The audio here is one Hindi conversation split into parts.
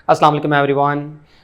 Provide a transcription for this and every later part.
अस्सलाम वालेकुम एवरीवन।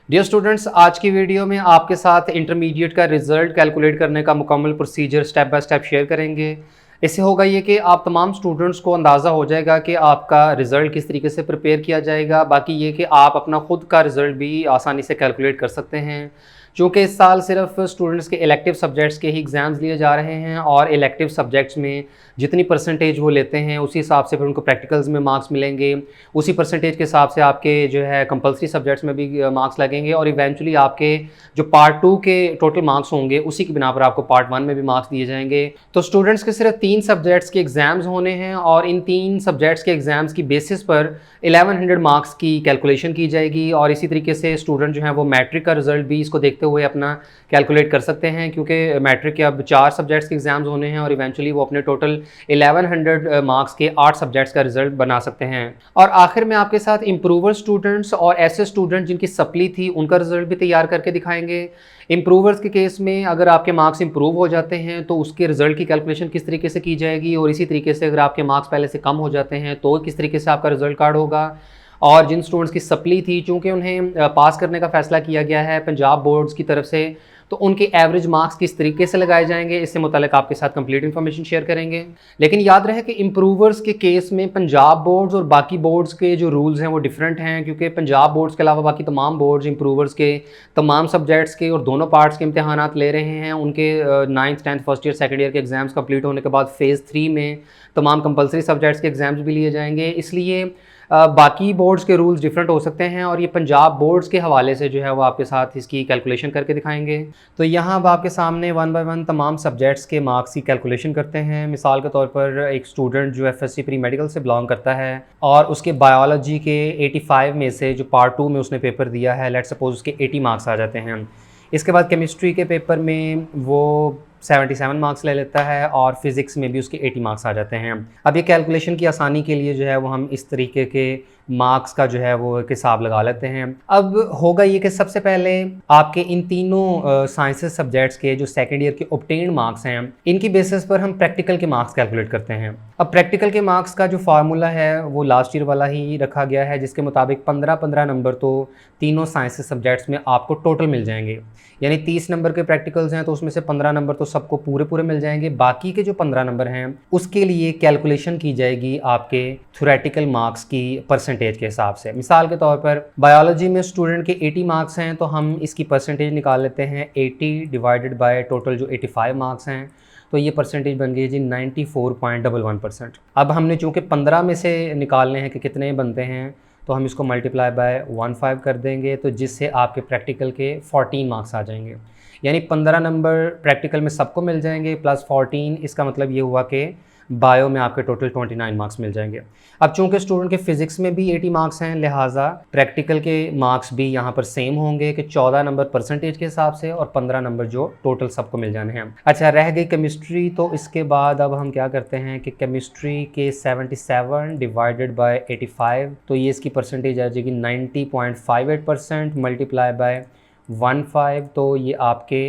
डियर स्टूडेंट्स, आज की वीडियो में आपके साथ इंटरमीडिएट का रिज़ल्ट कैलकुलेट करने का मुकम्मल procedure step by step share करेंगे। इससे होगा ये कि आप तमाम स्टूडेंट्स को अंदाज़ा हो जाएगा कि आपका रिज़ल्ट किस तरीके से प्रिपेयर किया जाएगा। बाकी ये कि आप अपना ख़ुद का रिज़ल्ट भी आसानी से कैलकुलेट कर सकते हैं। चूँकि इस साल सिर्फ स्टूडेंट्स के इलेक्टिव सब्जेक्ट्स के ही एग्ज़ाम्स लिए जा रहे हैं और इलेक्टिव सब्जेक्ट्स में जितनी परसेंटेज वो लेते हैं उसी हिसाब से फिर उनको प्रैक्टिकल्स में मार्क्स मिलेंगे। उसी परसेंटेज के हिसाब से आपके जो है कंपल्सरी सब्जेक्ट्स में भी मार्क्स लगेंगे और इवेंचुअली आपके जो पार्ट 2 के टोटल मार्क्स होंगे उसी की बिना पर आपको पार्ट 1 में भी मार्क्स दिए जाएंगे। तो स्टूडेंट्स के सिर्फ 3 सब्जेक्ट्स के एग्ज़ाम्स होने हैं और इन 3 सब्जेक्ट्स के एग्ज़ाम्स की बेसिस पर 1100 मार्क्स की कैलकुलेशन की जाएगी। और इसी तरीके से स्टूडेंट जो है वो मैट्रिक का रिज़ल्ट भी इसको देखते हुए अपना कैलकुलेट कर सकते हैं, क्योंकि मैट्रिक के अब 4 सब्जेक्ट्स के एग्ज़ाम्स होने हैं और इवेंचुअली वो अपने टोटल 1100 मार्क्स के 8 सब्जेक्ट्स का रिज़ल्ट बना सकते हैं। और आखिर में आपके साथ इम्प्रूवर स्टूडेंट्स और ऐसे स्टूडेंट जिनकी सप्ली थी उनका रिज़ल्ट भी तैयार करके दिखाएंगे। इम्प्रूवर्स के केस में अगर आपके मार्क्स इम्प्रूव हो जाते हैं तो उसके रिज़ल्ट की कैलकुलेशन किस तरीके से की जाएगी, और इसी तरीके से अगर आपके मार्क्स पहले से कम हो जाते हैं तो किस तरीके से आपका रिज़ल्ट कार्ड होगा। और जिन स्टूडेंट्स की सप्ली थी, चूँकि उन्हें पास करने का फ़ैसला किया गया है पंजाब बोर्ड्स की तरफ से, तो उनके एवरेज मार्क्स किस तरीके से लगाए जाएंगे इससे मुताल्लिक़ आपके साथ कंप्लीट इन्फॉर्मेशन शेयर करेंगे। लेकिन याद रहे कि इम्प्रूवर्स के केस में पंजाब बोर्ड्स और बाकी बोर्ड्स के जो रूल्स हैं वो डिफरेंट हैं, क्योंकि पंजाब बोर्ड्स के अलावा बाकी तमाम बोर्ड्स इम्प्रूवर्स के तमाम सब्जेक्ट्स के और दोनों पार्ट्स के इम्तहानात ले रहे हैं। उनके 9th 10th first year second year के एग्ज़ाम्स कंप्लीट होने के बाद फ़ेज़ 3 में तमाम कंपलसरी सब्जेक्ट्स के एग्ज़ाम्स भी लिए जाएंगे। इसलिए बाकी बोर्ड्स के रूल्स डिफरेंट हो सकते हैं और ये पंजाब बोर्ड्स के हवाले से जो है वो आपके साथ इसकी कैलकुलेशन करके दिखाएंगे। तो यहाँ अब आपके सामने 1 बाय 1 तमाम सब्जेक्ट्स के मार्क्स की कैलकुलेशन करते हैं। मिसाल के तौर पर एक स्टूडेंट जो FSC प्री मेडिकल से बिलोंग करता है और उसके बायोलॉजी के 85 में से जो पार्ट 2 में उसने पेपर दिया है, लेट्स सपोज उसके 80 मार्क्स आ जाते हैं। इसके बाद केमिस्ट्री के पेपर में वो 77 मार्क्स ले लेता है और फिज़िक्स में भी उसके 80 मार्क्स आ जाते हैं। अब ये कैलकुलेशन की आसानी के लिए जो है वो हम इस तरीके के मार्क्स का जो है वो एक हिसाब लगा लेते हैं। अब होगा ये कि सबसे पहले आपके इन तीनों साइंसेस सब्जेक्ट्स के जो सेकेंड ईयर के ऑब्टेन्ड मार्क्स हैं इनकी बेसिस पर हम प्रैक्टिकल के मार्क्स कैलकुलेट करते हैं। अब प्रैक्टिकल के मार्क्स का जो फार्मूला है वो लास्ट ईयर वाला ही रखा गया है, जिसके मुताबिक 15-15 नंबर तो तीनों साइंसेस सब्जेक्ट्स में आपको टोटल मिल जाएंगे। यानी 30 नंबर के प्रैक्टिकल्स हैं तो उसमें से 15 नंबर तो सबको पूरे मिल जाएंगे। बाकी के जो 15 नंबर हैं उसके लिए कैलकुलेशन की जाएगी आपके थ्योरेटिकल मार्क्स की परसेंटेज के हिसाब से। मिसाल के तौर पर बायोलॉजी में स्टूडेंट के 80 मार्क्स हैं तो हम इसकी परसेंटेज निकाल लेते हैं 80 डिवाइडेड बाय टोटल जो 85 मार्क्स हैं, तो ये परसेंटेज बन गई जी 94.11%। अब हमने चूँकि 15 में से निकालने हैं कि कितने बनते हैं तो हम इसको मल्टीप्लाई बाय 15 कर देंगे, तो जिससे आपके प्रैक्टिकल के 14 मार्क्स आ जाएंगे। यानी 15 नंबर प्रैक्टिकल में सबको मिल जाएंगे प्लस 14, इसका मतलब ये हुआ कि बायो में आपके टोटल 29 मार्क्स मिल जाएंगे। अब चूंकि स्टूडेंट के फिज़िक्स में भी 80 मार्क्स हैं, लिहाजा प्रैक्टिकल के मार्क्स भी यहाँ पर सेम होंगे कि 14 नंबर परसेंटेज के हिसाब से और 15 नंबर जो टोटल सबको मिल जाने हैं। अच्छा, रह गई केमिस्ट्री, तो इसके बाद अब हम क्या करते हैं कि केमिस्ट्री के 77 डिवाइडेड बाय 85, तो ये इसकी परसेंटेज आ जाएगी 90.58% मल्टीप्लाई बाय 15, तो ये आपके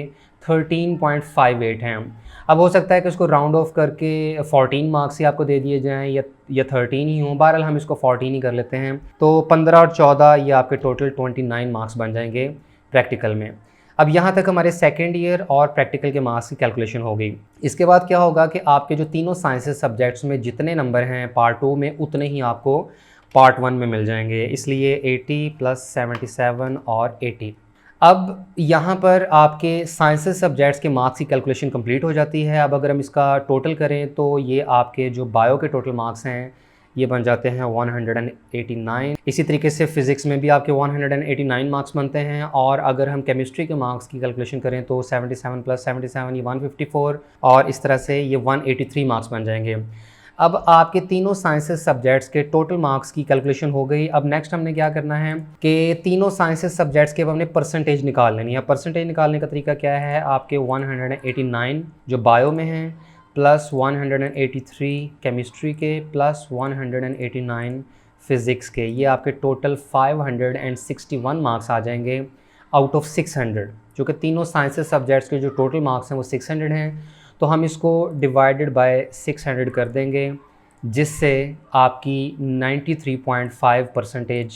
13.58 हैं। अब हो सकता है कि उसको राउंड ऑफ करके 14 मार्क्स ही आपको दे दिए जाएँ या 13 ही हों। बहरहाल हम इसको 14 ही कर लेते हैं। तो 15 और 14 ये आपके टोटल 29 मार्क्स बन जाएंगे प्रैक्टिकल में। अब यहाँ तक हमारे सेकेंड ईयर और प्रैक्टिकल के मार्क्स की कैलकुलेशन हो गई। इसके बाद क्या होगा कि आपके जो तीनों साइंसेस सब्जेक्ट्स में जितने नंबर हैं पार्ट 2 में उतने ही आपको पार्ट 1 में मिल जाएंगे। इसलिए 80 + 77 और 80। अब यहाँ पर आपके साइंसेस सब्जेक्ट्स के मार्क्स की कैलकुलेशन कंप्लीट हो जाती है। अब अगर हम इसका टोटल करें तो ये आपके जो बायो के टोटल मार्क्स हैं ये बन जाते हैं 189। इसी तरीके से फ़िज़िक्स में भी आपके 189 मार्क्स बनते हैं। और अगर हम केमिस्ट्री के मार्क्स की कैलकुलेशन करें तो 77 + 77 ये 154 और इस तरह से ये 183 मार्क्स बन जाएंगे। अब आपके तीनों साइंसेस सब्जेक्ट्स के टोटल मार्क्स की कैलकुलेशन हो गई। अब नेक्स्ट हमने क्या करना है कि तीनों साइंसेस सब्जेक्ट्स के अब हमने परसेंटेज निकाल लेनी है। परसेंटेज निकालने का तरीका क्या है, आपके 189 जो बायो में हैं प्लस 183 केमिस्ट्री के प्लस 189 फ़िज़िक्स के, ये आपके टोटल 561 मार्क्स आ जाएंगे आउट ऑफ 600। जो कि तीनों साइंसेस सब्जेक्ट्स के जो टोटल मार्क्स हैं वो 600 हैं, तो हम इसको डिवाइडेड बाय 600 कर देंगे, जिससे आपकी 93.5 परसेंटेज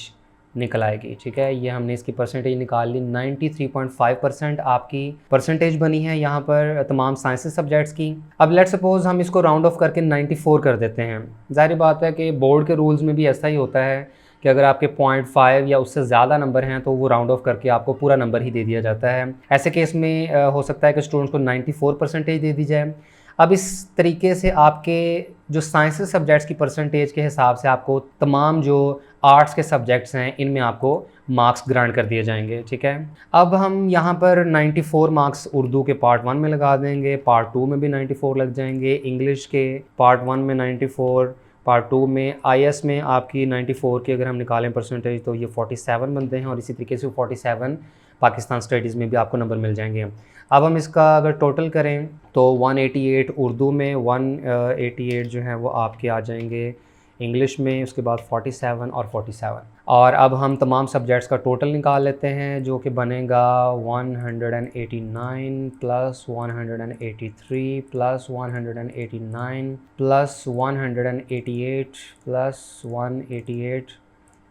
निकल आएगी। ठीक है, ये हमने इसकी परसेंटेज निकाल ली, 93.5% आपकी परसेंटेज बनी है यहाँ पर तमाम साइंसेस सब्जेक्ट्स की। अब लेट्स सपोज हम इसको राउंड ऑफ करके 94 कर देते हैं। ज़ाहिर बात है कि बोर्ड के रूल्स में भी ऐसा ही होता है कि अगर आपके 0.5 या उससे ज़्यादा नंबर हैं तो वो राउंड ऑफ करके आपको पूरा नंबर ही दे दिया जाता है। ऐसे केस में हो सकता है कि स्टूडेंट को 94 परसेंटेज दे दी जाए। अब इस तरीके से आपके जो साइंसेस सब्जेक्ट्स की परसेंटेज के हिसाब से आपको तमाम जो आर्ट्स के सब्जेक्ट्स हैं इनमें आपको मार्क्स ग्रांट कर दिए जाएंगे। ठीक है, अब हम यहाँ पर 94 मार्क्स उर्दू के पार्ट 1 में लगा देंगे, पार्ट 2 में भी 94 लग जाएंगे, इंग्लिश के पार्ट 1 में 94, पार्ट 2 में IS में आपकी 94 की अगर हम निकालें परसेंटेज तो ये 47 बनते हैं, और इसी तरीके से 47 पाकिस्तान स्टडीज़ में भी आपको नंबर मिल जाएंगे। अब हम इसका अगर टोटल करें तो 188 उर्दू में, 188 जो है वो आपके आ जाएंगे इंग्लिश में, उसके बाद 47 और 47। और अब हम तमाम सब्जेक्ट्स का टोटल निकाल लेते हैं जो कि बनेगा 189 plus 183 plus 189 plus 188 plus 188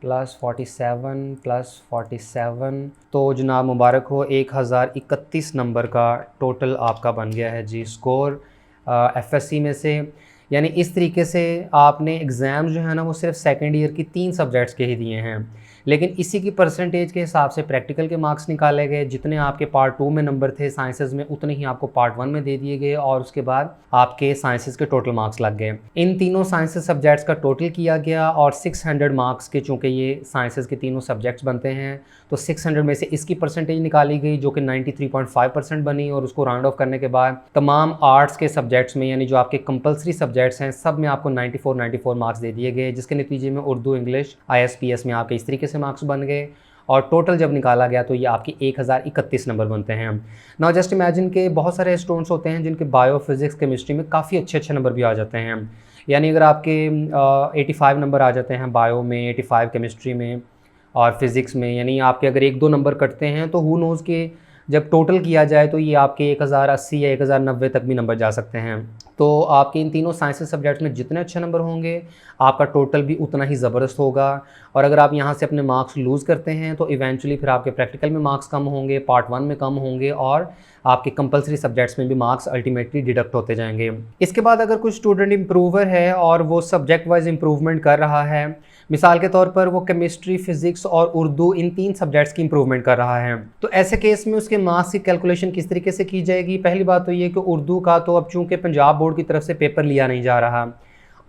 plus 47 plus 47। तो जनाब मुबारक हो, 1031 नंबर का टोटल आपका बन गया है जी स्कोर FSC में से। यानी इस तरीके से आपने एग्ज़ाम जो है ना वो सिर्फ सेकेंड ईयर की 3 सब्जेक्ट्स के ही दिए हैं, लेकिन इसी की परसेंटेज के हिसाब से प्रैक्टिकल के मार्क्स निकाले गए। जितने आपके पार्ट 2 में नंबर थे साइंसेस में उतने ही आपको पार्ट 1 में दे दिए गए, और उसके बाद आपके साइंसेस के टोटल मार्क्स लग गए। इन तीनों साइंसेस सब्जेक्ट्स का टोटल किया गया और 600 मार्क्स के, चूँकि ये साइंसेस के तीनों सब्जेक्ट्स बनते हैं तो 600 में से इसकी परसेंटेज निकाली गई जो कि 93.5% बनी, और उसको राउंड ऑफ करने के बाद तमाम आर्ट्स के सब्जेक्ट्स में यानी जो आपके कंपलसरी सब्जेक्ट्स हैं सब में आपको 94 मार्क्स दे दिए गए, जिसके नतीजे में उर्दू, इंग्लिश, ISPS में आपके इस तरीके से मार्क्स बन गए। और टोटल जब निकाला गया तो ये आपकी 1031 नंबर बनते हैं। नाउ जस्ट इमेजिन के बहुत सारे स्टूडेंट्स होते हैं जिनके बायो, फिज़िक्स, केमिस्ट्री में काफ़ी अच्छे नंबर भी आ जाते हैं। यानी अगर आपके 85 नंबर आ जाते हैं बायो में, 85 केमिस्ट्री में और फिज़िक्स में, यानी आपके अगर 1-2 नंबर कटते हैं तो हु नोज़ के जब टोटल किया जाए तो ये आपके 1080 या 1090 तक भी नंबर जा सकते हैं। तो आपके इन तीनों साइंसेस सब्जेक्ट्स में जितने अच्छे नंबर होंगे आपका टोटल भी उतना ही ज़बरदस्त होगा। और अगर आप यहाँ से अपने मार्क्स लूज़ करते हैं तो इवेंचुअली फिर आपके प्रैक्टिकल में मार्क्स कम होंगे, पार्ट 1 में कम होंगे, और आपके कंपलसरी सब्जेक्ट्स में भी मार्क्स अल्टीमेटली डिडक्ट होते जाएंगे। इसके बाद अगर कुछ स्टूडेंट इम्प्रूवर है और वो सब्जेक्ट वाइज इम्प्रूवमेंट कर रहा है, मिसाल के तौर पर वो केमिस्ट्री, फिज़िक्स और उर्दू इन 3 सब्जेक्ट्स की इम्प्रूवमेंट कर रहा है, तो ऐसे केस में उसके मार्क्स की कैलकुलेशन किस तरीके से की जाएगी। पहली बात तो ये कि उर्दू का तो अब चूँकि पंजाब बोर्ड की तरफ से पेपर लिया नहीं जा रहा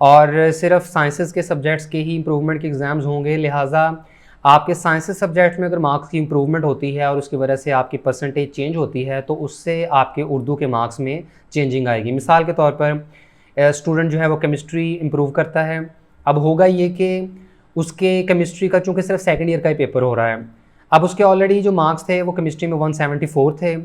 और सिर्फ साइंसेस के सब्जेक्ट्स के ही इम्प्रूवमेंट के एग्ज़ाम्स होंगे, लिहाजा आपके साइंसेस सब्जेक्ट में अगर मार्क्स की इम्प्रूवमेंट होती है और उसकी वजह से आपकी परसेंटेज चेंज होती है तो उससे आपके उर्दू के मार्क्स में चेंजिंग आएगी। मिसाल के तौर पर स्टूडेंट जो है वो केमिस्ट्री इम्प्रूव करता है, अब होगा ये कि उसके केमिस्ट्री का चूँकि सिर्फ सेकंड ईयर का ही पेपर हो रहा है, अब उसके ऑलरेडी जो मार्क्स थे वो केमिस्ट्री में 174 थे।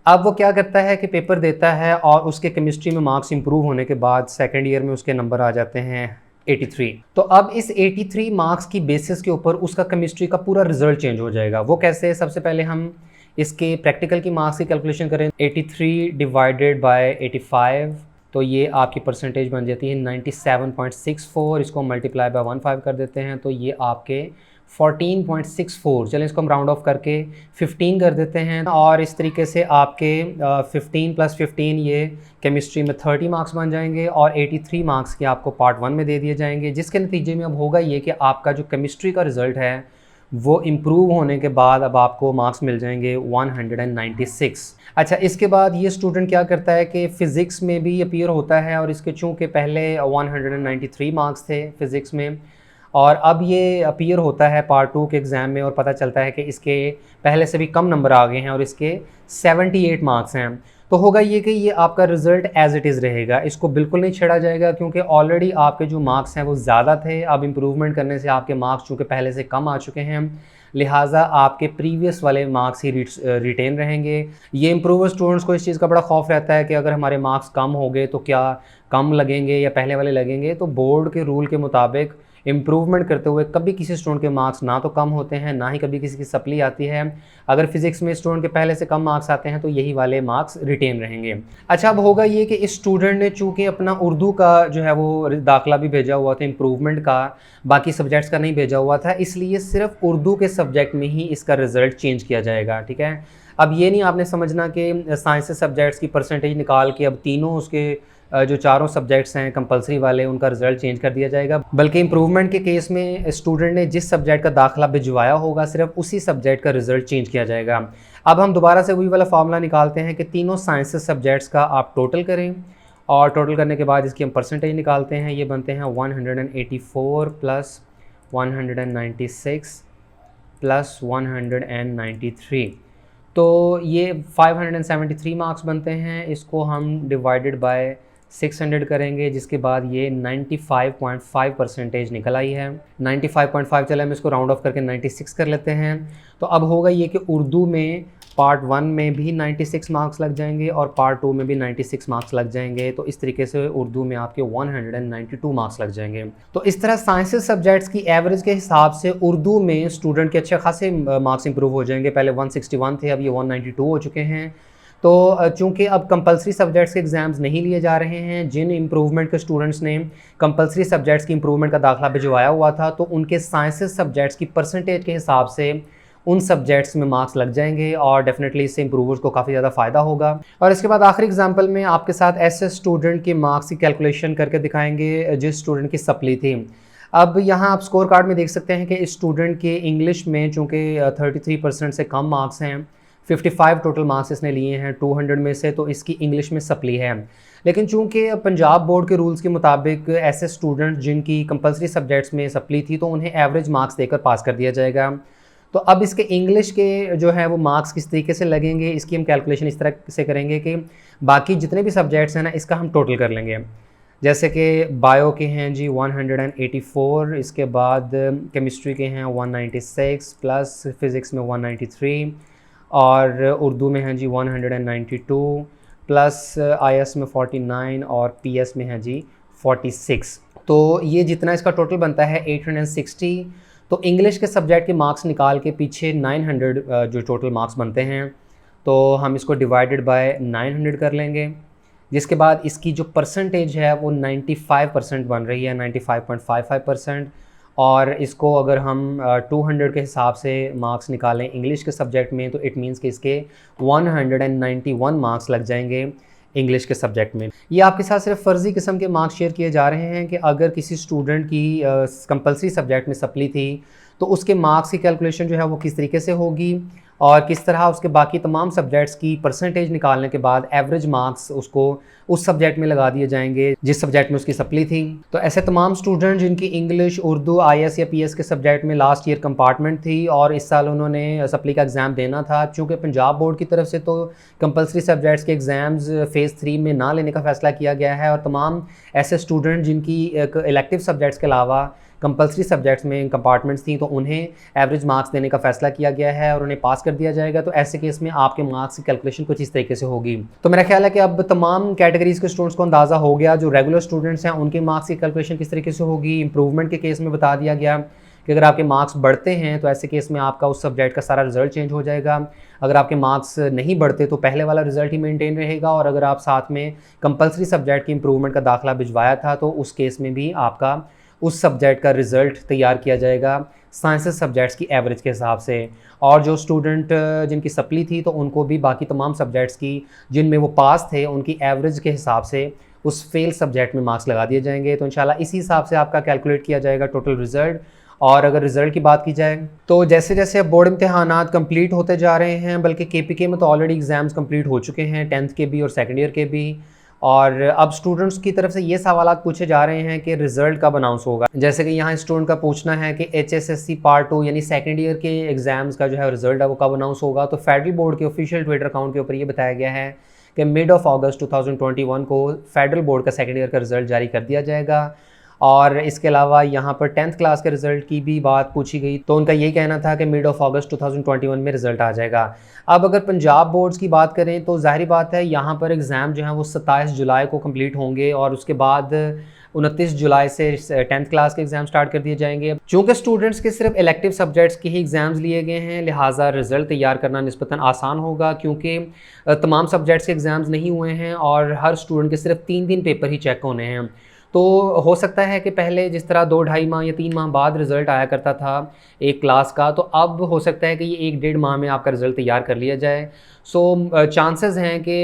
अब वो क्या करता है कि पेपर देता है और उसके केमिस्ट्री में मार्क्स इंप्रूव होने के बाद सेकंड ईयर में उसके नंबर आ जाते हैं 83। तो अब इस 83 मार्क्स की बेसिस के ऊपर उसका केमिस्ट्री का पूरा रिजल्ट चेंज हो जाएगा। वो कैसे? सबसे पहले हम इसके प्रैक्टिकल की मार्क्स की कैलकुलेशन करें। 83 डिवाइडेड बाय 85, तो ये आपकी परसेंटेज बन जाती है 97.64। इसको मल्टीप्लाई बाय 15 कर देते हैं तो ये आपके 14.64, चलें इसको हम राउंड ऑफ करके 15 कर देते हैं। और इस तरीके से आपके 15 + 15 ये केमिस्ट्री में 30 मार्क्स बन जाएंगे और 83 मार्क्स के आपको पार्ट 1 में दे दिए जाएंगे, जिसके नतीजे में अब होगा ये कि आपका जो केमिस्ट्री का रिज़ल्ट है वो इम्प्रूव होने के बाद अब आपको मार्क्स मिल जाएंगे 196। अच्छा, इसके बाद ये स्टूडेंट क्या करता है कि फ़िज़िक्स में भी अपीयर होता है और इसके चूँकि पहले 193 मार्क्स थे फ़िज़िक्स में और अब ये अपीयर होता है पार्ट 2 के एग्ज़ाम में और पता चलता है कि इसके पहले से भी कम नंबर आ गए हैं और इसके 78 मार्क्स हैं, तो होगा ये कि ये आपका रिज़ल्ट एज़ इट इज़ रहेगा, इसको बिल्कुल नहीं छेड़ा जाएगा क्योंकि ऑलरेडी आपके जो मार्क्स हैं वो ज़्यादा थे। अब इम्प्रूवमेंट करने से आपके मार्क्स चूँकि पहले से कम आ चुके हैं, लिहाजा आपके प्रीवियस वाले मार्क्स ही रिटेन रहेंगे। ये इम्प्रूवर स्टूडेंट्स को इस चीज़ का बड़ा खौफ रहता है कि अगर हमारे मार्क्स कम हो गए तो क्या कम लगेंगे या पहले वाले लगेंगे। तो बोर्ड के रूल के मुताबिक इम्प्रूवमेंट करते हुए कभी किसी स्टूडेंट के मार्क्स ना तो कम होते हैं, ना ही कभी किसी की सप्ली आती है। अगर फिजिक्स में स्टूडेंट के पहले से कम मार्क्स आते हैं तो यही वाले मार्क्स रिटेन रहेंगे। अच्छा, अब होगा ये कि इस स्टूडेंट ने चूँकि अपना उर्दू का जो है वो दाखिला भी भेजा हुआ था इम्प्रूवमेंट का, बाकी सब्जेक्ट्स का नहीं भेजा हुआ था, इसलिए सिर्फ उर्दू के सब्जेक्ट में ही इसका रिज़ल्ट चेंज किया जाएगा, ठीक है। अब ये नहीं आपने समझना कि साइंस से सब्जेक्ट्स की परसेंटेज निकाल के अब तीनों उसके जो चारों सब्जेक्ट्स हैं कंपलसरी वाले उनका रिज़ल्ट चेंज कर दिया जाएगा, बल्कि इम्प्रूवमेंट के केस में स्टूडेंट ने जिस सब्जेक्ट का दाखिला भिजवाया होगा सिर्फ उसी सब्जेक्ट का रिज़ल्ट चेंज किया जाएगा। अब हम दोबारा से वही वाला फार्मूला निकालते हैं कि तीनों साइंसेस सब्जेक्ट्स का आप टोटल करें और टोटल करने के बाद इसकी हम परसेंटेज निकालते हैं। ये बनते हैं 184 प्लस 196 प्लस 193, तो ये 573 मार्क्स बनते हैं। इसको हम डिवाइडेड बाय 600 करेंगे, जिसके बाद ये 95.5% निकल आई है। 95.5 चले हम इसको राउंड ऑफ करके 96 कर लेते हैं। तो अब होगा ये कि उर्दू में पार्ट 1 में भी 96 मार्क्स लग जाएंगे और पार्ट 2 में भी 96 मार्क्स लग जाएंगे। तो इस तरीके से उर्दू में आपके 192 मार्क्स लग जाएंगे। तो इस तरह साइंसेस सब्जेक्ट्स की एवरेज के हिसाब से उर्दू में स्टूडेंट के अच्छे खासे मार्क्स इंप्रूव हो जाएंगे। पहले 161 थे, अब ये 192 हो चुके हैं। तो चूँकि अब कंपलसरी सब्जेक्ट्स के एग्ज़ाम्स नहीं लिए जा रहे हैं, जिन इम्प्रूवमेंट के स्टूडेंट्स ने कंपलसरी सब्जेक्ट्स की इम्प्रूवमेंट का दाखिला भिजवाया हुआ था, तो उनके साइंसेस सब्जेक्ट्स की परसेंटेज के हिसाब से उन सब्जेक्ट्स में मार्क्स लग जाएंगे और डेफिनेटली इससे इम्प्रूवर्स को काफ़ी ज़्यादा फ़ायदा होगा। और इसके बाद आखिरी एग्जांपल में आपके साथ ऐसे स्टूडेंट के मार्क्स की कैलकुलेशन करके दिखाएंगे जिस स्टूडेंट की सप्ली थी। अब यहाँ आप स्कोर कार्ड में देख सकते हैं कि इस स्टूडेंट के इंग्लिश में चूँकि 33% से कम मार्क्स हैं, 55 टोटल मार्क्स इसने लिए हैं 200 में से, तो इसकी इंग्लिश में सप्ली है। लेकिन चूंकि पंजाब बोर्ड के रूल्स के मुताबिक ऐसे स्टूडेंट जिनकी कंपलसरी सब्जेक्ट्स में सप्ली थी तो उन्हें एवरेज मार्क्स देकर पास कर दिया जाएगा। तो अब इसके इंग्लिश के जो है वो मार्क्स किस तरीके से लगेंगे, इसकी हम कैलकुलेशन इस तरह से करेंगे कि बाकी जितने भी सब्जेक्ट्स हैं ना, इसका हम टोटल कर लेंगे। जैसे कि बायो के हैं जी 184, इसके बाद केमिस्ट्री के हैं 196 प्लस फिज़िक्स में 193 और उर्दू में हैं जी 192 प्लस आईएस में 49 और पीएस में है जी 46। तो ये जितना इसका टोटल बनता है 860। तो इंग्लिश के सब्जेक्ट के मार्क्स निकाल के पीछे 900 जो टोटल मार्क्स बनते हैं, तो हम इसको डिवाइडेड बाय 900 कर लेंगे, जिसके बाद इसकी जो परसेंटेज है वो 95% बन रही है, 95.55%। और इसको अगर हम 200 के हिसाब से मार्क्स निकालें इंग्लिश के सब्जेक्ट में, तो इट मीन्स कि इसके 191 मार्क्स लग जाएंगे इंग्लिश के सब्जेक्ट में। ये आपके साथ सिर्फ फ़र्ज़ी किस्म के मार्क्स शेयर किए जा रहे हैं कि अगर किसी स्टूडेंट की कंपलसरी सब्जेक्ट में सप्ली थी तो उसके मार्क्स की कैलकुलेशन जो है वो किस तरीके से होगी और किस तरह उसके बाकी तमाम सब्जेक्ट्स की परसेंटेज निकालने के बाद एवरेज मार्क्स उसको उस सब्जेक्ट में लगा दिए जाएंगे जिस सब्जेक्ट में उसकी सप्ली थी। तो ऐसे तमाम स्टूडेंट जिनकी इंग्लिश, उर्दू, आईएस या पीएस के सब्जेक्ट में लास्ट ईयर कंपार्टमेंट थी और इस साल उन्होंने सप्ली का एग्ज़ाम देना था, चूँकि पंजाब बोर्ड की तरफ से तो कंपलसरी सब्जेक्ट्स के एग्ज़ाम्स फ़ेज़ 3 में ना लेने का फ़ैसला किया गया है और तमाम ऐसे स्टूडेंट जिनकी इलेक्टिव सब्जेक्ट्स के अलावा कंपलसरी सब्जेक्ट्स में कंपार्टमेंट्स थी तो उन्हें एवरेज मार्क्स देने का फैसला किया गया है और उन्हें पास कर दिया जाएगा। तो ऐसे केस में आपके मार्क्स की कैलकुलेशन कुछ इस तरीके से होगी। तो मेरा ख्याल है कि अब तमाम कैटेगरीज़ के स्टूडेंट्स को अंदाज़ा हो गया। जो रेगुलर स्टूडेंट्स हैं उनके मार्क्स की कैलकुलेशन किस तरीके से होगी। इंप्रूवमेंट के केस में बता दिया गया कि अगर आपके मार्क्स बढ़ते हैं तो ऐसे केस में आपका उस सब्जेक्ट का सारा रिजल्ट चेंज हो जाएगा। अगर आपके मार्क्स नहीं बढ़ते तो पहले वाला रिजल्ट ही मेंटेन रहेगा और अगर आप साथ में कंपलसरी सब्जेक्ट की इंप्रूवमेंट का दाखिला भिजवाया था तो उस केस में भी आपका उस सब्जेक्ट का रिज़ल्ट तैयार किया जाएगा साइंसेस सब्जेक्ट्स की एवरेज के हिसाब से। और जो स्टूडेंट जिनकी सप्ली थी तो उनको भी बाकी तमाम सब्जेक्ट्स की जिनमें वो पास थे उनकी एवरेज के हिसाब से उस फेल सब्जेक्ट में मार्क्स लगा दिए जाएंगे। तो इंशाल्लाह इसी हिसाब से आपका कैलकुलेट किया जाएगा टोटल रिज़ल्ट। और अगर रिज़ल्ट की बात की जाए तो जैसे जैसे बोर्ड इम्तहानात कंप्लीट होते जा रहे हैं, बल्कि केपीके में तो ऑलरेडी एग्ज़ाम्स कंप्लीट हो चुके हैं 10th के भी और सेकेंड ईयर के भी, और अब स्टूडेंट्स की तरफ से ये सवालात पूछे जा रहे हैं कि रिज़ल्ट कब अनाउंस होगा। जैसे कि यहाँ स्टूडेंट का पूछना है कि HSSC पार्ट 2 यानी सेकेंड ईयर के एग्ज़ाम्स का जो है रिज़ल्ट है वो कब अनाउंस होगा। तो फेडरल बोर्ड के ऑफिशियल ट्विटर अकाउंट के ऊपर ये बताया गया है कि मिड ऑफ अगस्त 2021 को फेडरल बोर्ड का सेकेंड ईयर का रिज़ल्ट जारी कर दिया जाएगा। और इसके अलावा यहाँ पर 10th क्लास के रिज़ल्ट की भी बात पूछी गई तो उनका यही कहना था कि मिड ऑफ अगस्त 2021 में रिज़ल्ट आ जाएगा। अब अगर पंजाब बोर्ड्स की बात करें तो ज़ाहिर बात है यहाँ पर एग्ज़ाम जो है वो 27 जुलाई को कंप्लीट होंगे और उसके बाद 29 जुलाई से 10th क्लास के एग्ज़ाम स्टार्ट कर दिए जाएंगे। चूँकि स्टूडेंट्स के सिर्फ इलेक्टिव सब्जेक्ट्स के ही एग्ज़ाम्स लिए गए हैं, लिहाजा रिज़ल्ट तैयार करना निस्बतन आसान होगा, क्योंकि तमाम सब्जेक्ट्स के एग्ज़ाम्स नहीं हुए हैं और हर स्टूडेंट के सिर्फ 3 पेपर ही चेक होने हैं। तो हो सकता है कि पहले जिस तरह 2 ढाई माह या 3 माह बाद रिज़ल्ट आया करता था एक क्लास का, तो अब हो सकता है कि ये 1 डेढ़ माह में आपका रिज़ल्ट तैयार कर लिया जाए। सो चांसेस हैं कि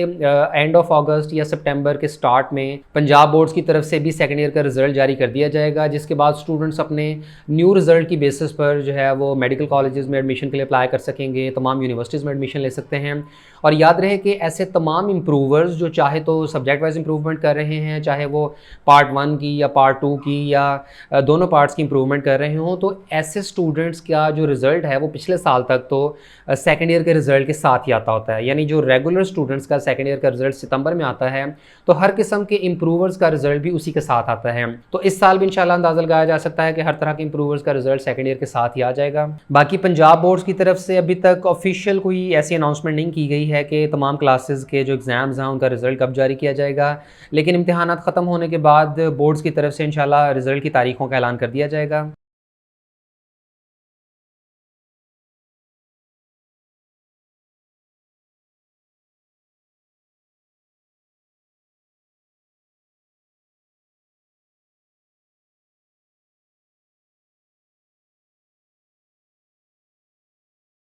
एंड ऑफ अगस्त या सितंबर के स्टार्ट में पंजाब बोर्ड्स की तरफ से भी सेकंड ईयर का रिज़ल्ट जारी कर दिया जाएगा, जिसके बाद स्टूडेंट्स अपने न्यू रिज़ल्ट की बेसिस पर जो है वो मेडिकल कॉलेजेस में एडमिशन के लिए अप्लाई कर सकेंगे, तमाम यूनिवर्सिटीज़ में एडमिशन ले सकते हैं। और याद रहे कि ऐसे तमाम इम्प्रूवर्स जो चाहे तो सब्जेक्ट वाइज इम्प्रूवमेंट कर रहे हैं, चाहे वो पार्ट 1 की या पार्ट 2 की या दोनों पार्ट्स की इम्प्रूवमेंट कर रहे हों, तो ऐसे स्टूडेंट्स का जो रिज़ल्ट है वो पिछले साल तक तो सेकेंड ईयर के रिज़ल्ट के साथ ही आता होता है। यानी जो रेगुलर स्टूडेंट्स का सेकेंड ईयर का रिज़ल्ट सितंबर में आता है, तो हर किस्म के इम्प्रूवर्स का रिज़ल्ट भी उसी के साथ आता है। तो इस साल भी इंशाल्लाह अंदाज़ा लगाया जा सकता है कि हर तरह के इम्प्रूवर्स का रिज़ल्ट सेकेंड ईयर के साथ ही आ जाएगा। बाकी पंजाब बोर्ड्स की तरफ से अभी तक ऑफिशियल कोई ऐसी अनाउंसमेंट नहीं की गई है कि तमाम क्लासेस के जो एग्ज़ाम्स हैं उनका रिज़ल्ट कब जारी किया जाएगा, लेकिन इम्तिहानात ख़त्म होने के बाद बोर्ड्स की तरफ से इंशाल्लाह रिज़ल्ट की तारीखों का ऐलान कर दिया जाएगा।